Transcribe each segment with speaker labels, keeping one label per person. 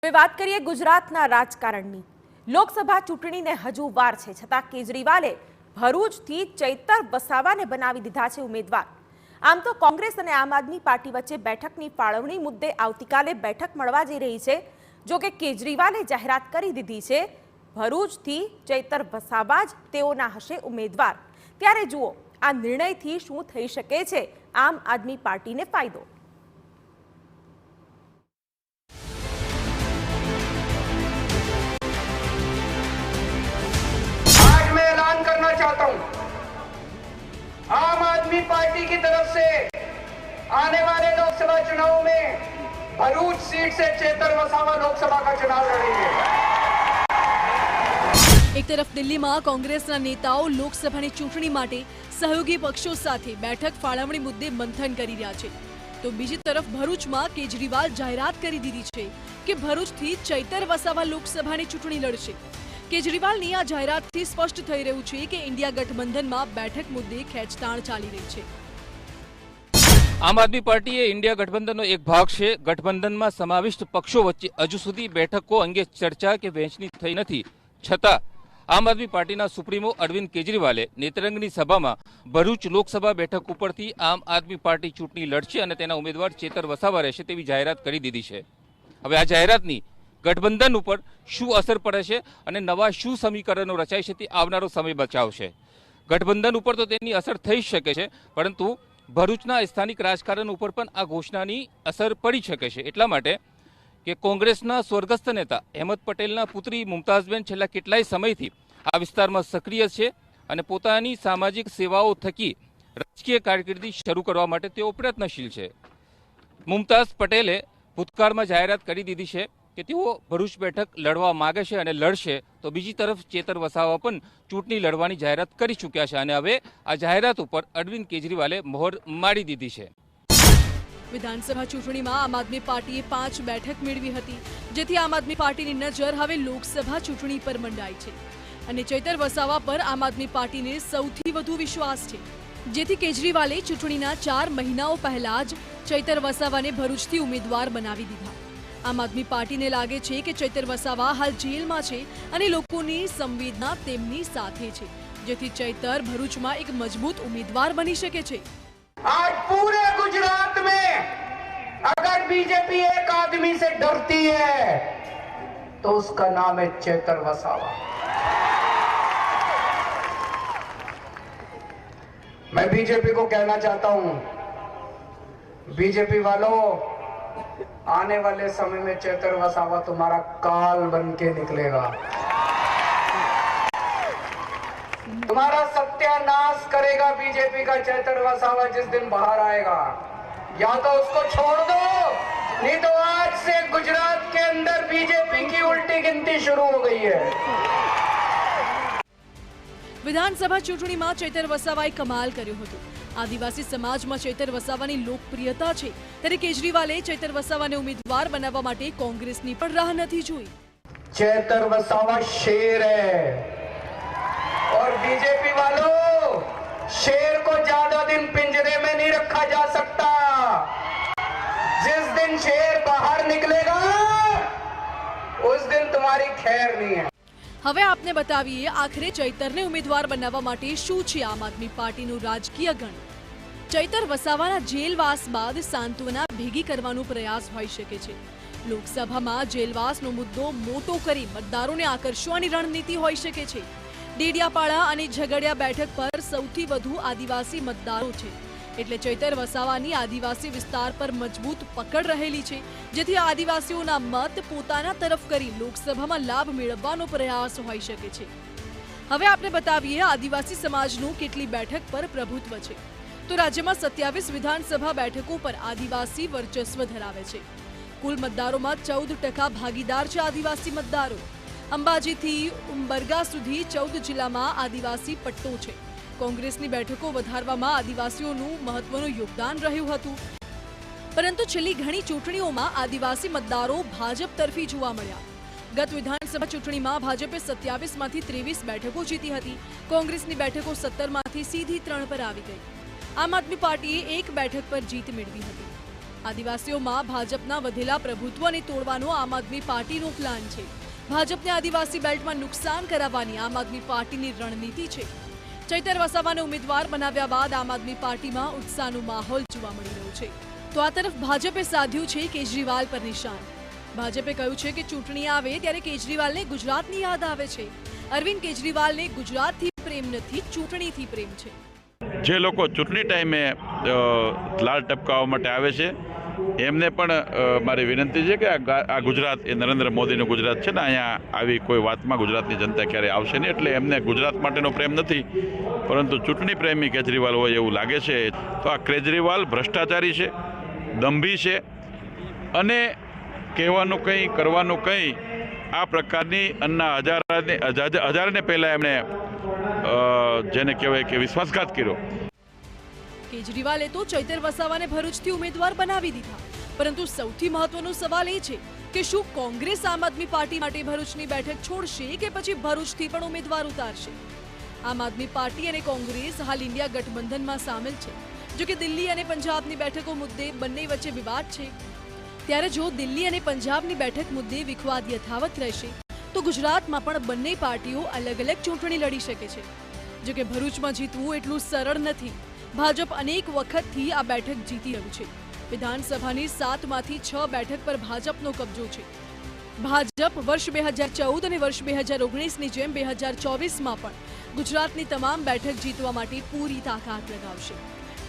Speaker 1: હવે વાત કરીએ ગુજરાતના રાજકારણની। લોકસભા ચૂંટણીને હજુ વાર છે, છતાં કેજરીવાલે ભરૂચથી ચૈતર વસાવાને બનાવી દીધા છે ઉમેદવાર। આમ તો કોંગ્રેસ અને આમ આદમી પાર્ટી વચ્ચે બેઠકની ફાળવણી મુદ્દે આવતીકાલે બેઠક મળવા જઈ રહી છે। જો કે કેજરીવાલે જાહેરાત કરી દીધી છે ભરૂચથી ચૈતર વસાવા જ તેઓના હશે ઉમેદવાર। ત્યારે જુઓ આ નિર્ણયથી શું થઈ શકે છે આમ આદમી પાર્ટીને ફાયદો।
Speaker 2: करना चाहता हूं, आम आदमी पार्टी की तरफ से आने वाले लोकसभा चुनाव में भरूच सीट से चेतर वसावा लोकसभा का चुनाव लड़ेंगे।
Speaker 3: एक तरफ दिल्ली में कांग्रेसना नेताओं लोकसभाની ચૂંટણી માટે સહયોગી પક્ષો સાથે બેઠક ફાળવણી મુદ્દે મંથન કરી રહ્યા છે, તો બીજી તરફ ભરૂચમાં કેજરીવાલ જાહેરાત કરી દીધી છે કે ભરૂચથી ચૈતર વસાવા લોકસભાની ચૂંટણી લડશે। કેજરીવાલની આ જાહેરાતથી સ્પષ્ટ થઈ રહ્યું છે કે ઇન્ડિયા ગઠબંધનમાં બેઠક મુદ્દે ખેંચતાણ ચાલી રહી છે।
Speaker 4: આમ આદમી પાર્ટી એ ઇન્ડિયા ગઠબંધનનો એક ભાગ છે। ગઠબંધનમાં સમાવિષ્ટ પક્ષો વચ્ચે હજુ સુધી બેઠકો અંગે ચર્ચા કે વહેંચણી થઈ નથી, છતાં આમ આદમી પાર્ટીના સુપ્રીમો અરવિંદ કેજરીવાલે નેત્રંગની સભામાં ભરૂચ લોકસભા બેઠક ઉપરથી આમ આદમી પાર્ટી ચૂંટણી લડશે અને તેના ઉમેદવાર ચેતર વસાવા રહેશે તેવી જાહેરાત કરી દીધી છે। હવે આ જાહેરાતની ગઠબંધન ઉપર શું અસર પડે છે અને નવા શું સમીકરણો રચાય છે તે આવનારો સમય બચાવશે। ગઠબંધન ઉપર તો તેની અસર થઈ શકે છે, પરંતુ ભરૂચના સ્થાનિક રાજકારણ ઉપર પણ આ ઘોષણાની અસર પડી શકે છે, એટલા માટે કે કોંગ્રેસના સ્વર્ગસ્થ નેતા અહેમદ પટેલના પુત્રી મુમતાઝબેન છેલ્લા કેટલાય સમયથી આ વિસ્તારમાં સક્રિય છે અને પોતાની સામાજિક સેવાઓ થકી રાજકીય કારકિર્દી શરૂ કરવા માટે તેઓ પ્રયત્નશીલ છે। મુમતાઝ પટેલે ભૂતકાળમાં જાહેરાત કરી દીધી છે કે તેઓ ભરૂચ બેઠક લડવા માંગે છે અને લડશે, તો બીજી તરફ ચેતર વસાવા પણ ચૂંટણી લડવાની જાહેરાત કરી ચૂક્યા છે અને હવે આ જાહેરાત ઉપર અરવિંદ કેજરીવાલે મહોર મારી દીધી છે।
Speaker 3: વિધાનસભા ચૂંટણીમાં આમ આદમી પાર્ટીએ 5 બેઠક મેળવી હતી, જેથી આમ આદમી પાર્ટીની નજર હવે લોકસભા ચૂંટણી પર મંડાઈ છે અને ચૈતર વસાવા પર આમ આદમી પાર્ટીને સૌથી વધુ વિશ્વાસ છે, જેથી કેજરીવાલે ચૂંટણીના 4 મહિનાઓ પહેલા જ ચૈતર વસાવાને ભરૂચથી ઉમેદવાર બનાવી દીધા। આમ આદમી પાર્ટીને લાગે છે કે ચૈતર વસાવા હાલ જેલમાં છે અને લોકોની સંવેદના તેમની સાથે છે, જેથી ચૈતર ભરૂચમાં એક મજબૂત ઉમેદવાર બની શકે છે।
Speaker 2: आज पूरे गुजरात में अगर बीजेपी एक आदमी से डरती है तो उसका नाम है चेतर वसावा। मैं बीजेपी को कहना चाहता हूं, बीजेपी वालों, आने वाले समय में चेतर वसावा तुम्हारा काल बन के निकलेगा, तुम्हारा सत्यानाश करेगा बीजेपी का चेतर वसावा जिस दिन बाहर आएगा। या तो उसको छोड़ दो, नहीं तो आज से गुजरात के अंदर बीजेपी की उल्टी गिनती शुरू हो गई है।
Speaker 3: વિધાનસભા ચૂંટણીમાં ચૈતર વસાવાએ કમાલ કર્યો હતો। આદિવાસી સમાજમાં ચૈતર વસાવાની લોકપ્રિયતા છે, ત્યારે કેજરીવાલે ચૈતર વસાવાને ઉમેદવાર બનાવવા માટે કોંગ્રેસની પણ રાહ નથી જોઈ।
Speaker 2: चेतर वसावा शेर है और बीजेपी वालों, शेर को ज्यादा दिन पिंजरे में नहीं रखा जा सकता। जिस दिन शेर बाहर निकलेगा उस दिन तुम्हारी खैर नहीं है।
Speaker 3: હવે આપને બતાવીએ આખરે ચૈતરને ઉમેદવાર બનાવવા માટે શું છે આમ આદમી પાર્ટીનું રાજકીય ગણ। ચૈતર વસાવાના જેલવાસ બાદ સાંત્વના ભેગી કરવાનો પ્રયાસ હોઈ શકે છે। લોકસભામાં જેલવાસનો મુદ્દો મોટો કરી મતદારોને આકર્ષવાની રણનીતિ હોઈ શકે છે। ડેડિયાપાડા અને ઝઘડિયા બેઠક પર સૌથી વધુ આદિવાસી મતદારો છે, એટલે ચૈતર વસાવાની આદિવાસી વિસ્તાર પર મજબૂત પકડ રહેલી છે, જેથી આદિવાસીઓના મત પોતાના તરફ કરી લોકસભામાં લાભ મેળવવાનો પ્રયાસ હોઈ શકે છે। હવે આપણે બતાવીએ આદિવાસી સમાજનું કેટલી બેઠક પર પ્રભુત્વ છે, તો રાજ્યમાં 27 વિધાનસભા બેઠકો પર આદિવાસી વર્ચસ્વ ધરાવે છે। કુલ મતદારોમાં 14% ભાગીદાર છે આદિવાસી મતદારો। અંબાજીથી ઉંબરગા સુધી 14 જિલ્લામાં આદિવાસી પટ્ટો છે। કોંગ્રેસની બેઠકો વધારવામાં આદિવાસીઓનું મહત્વનું યોગદાન રહ્યું હતું, પરંતુ છેલ્લી ઘણી ચૂંટણીઓમાં આદિવાસી મતદારો ભાજપ તરફી જોવા મળ્યા। ગત વિધાનસભા ચૂંટણીમાં ભાજપે 27માંથી 23 બેઠકો જીતી હતી, કોંગ્રેસની બેઠકો 17માંથી સીધી 3 પર આવી ગઈ। આમ આદમી પાર્ટીએ 1 બેઠક પર જીત મેળવી હતી। આદિવાસીઓમાં ભાજપના વધેલા પ્રભુત્વને તોડવાનો આમ આદમી પાર્ટીનો પ્લાન છે. ભાજપને આદિવાસી બેલ્ટમાં નુકસાન કરાવવાની આમ આદમી પાર્ટીની રણનીતિ છે. ચૈતર વસાવાને ઉમેદવાર બનાવ્યા બાદ આમ આદમી પાર્ટીમાં ઉત્સાહનો માહોલ જોવા મળી રહ્યો છે. તો આ તરફ ભાજપે સાધ્યું છે કેજરીવાલ પર નિશાન. ભાજપે કહ્યું છે કે ચૂંટણી આવે ત્યારે કેજરીવાલને ગુજરાતની યાદ આવે છે. અરવિંદ કેજરીવાલને ગુજરાતથી પ્રેમ નથી, ચૂંટણીથી પ્રેમ છે.
Speaker 5: જે લોકો ચૂંટણી ટાઈમે લાલ ટપકાવવા માટે આવે છે એમને પણ મારી વિનંતી છે કે આ ગુજરાત એ નરેન્દ્ર મોદીનું ગુજરાત છે ને, અહીંયા આવી કોઈ વાતમાં ગુજરાતની જનતા ક્યારેય આવશે નહીં. એટલે એમને ગુજરાત માટેનો પ્રેમ નથી, પરંતુ ચૂંટણી પ્રેમી કેજરીવાલ હોય એવું લાગે છે. તો આ કેજરીવાલ ભ્રષ્ટાચારી છે, દંભી છે અને કહેવાનું કંઈ કરવાનું કંઈ, આ પ્રકારની અન્ના હજારને પહેલાં એમણે જેને કહેવાય કે વિશ્વાસઘાત કર્યો.
Speaker 3: કેજરીવાલે તો ચૈતર વસાવાને ભરૂચથી ઉમેદવાર બનાવી દીધા, પરંતુ સૌથી મહત્વનો સવાલ એ છે કે શું કોંગ્રેસ આમ આદમી પાર્ટી માટે ભરૂચની બેઠક છોડશે કે પછી ભરૂચથી પણ ઉમેદવાર ઉતારશે? આમ આદમી પાર્ટી અને કોંગ્રેસ હાલ ઇન્ડિયા ગઠબંધનમાં સામેલ છે. જો કે દિલ્હી અને પંજાબની બેઠકો મુદ્દે બંને વચ્ચે વિવાદ છે. ત્યારે જો દિલ્હી અને પંજાબની બેઠક મુદ્દે વિખવાદ યથાવત રહેશે તો ગુજરાતમાં પણ બંને પાર્ટીઓ અલગ અલગ ચૂંટણી લડી શકે છે. જો કે ભરૂચમાં જીતવું એટલું સરળ નથી. ભાજપ અનેક વખતથી આ બેઠક જીતી રહ્યું છે. વિધાનસભાની 7માંથી 6 બેઠક પર ભાજપનો કબજો છે. ભાજપ વર્ષ 2014 અને વર્ષ 2019ની જેમ 2024માં પણ ગુજરાતની તમામ બેઠક જીતવા માટે પૂરી તાકાત લગાવશે.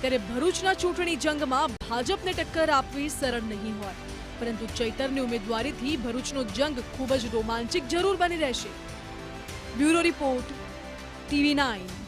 Speaker 3: ત્યારે ભરૂચના ચૂંટણી જંગમાં ભાજપને ટક્કર આપવી સરળ નહીં હોય, પરંતુ ચૈતરની ઉમેદવારીથી ભરૂચનો જંગ ખૂબ જ રોમાંચક જરૂર બની રહેશે. Bureau report, TV9.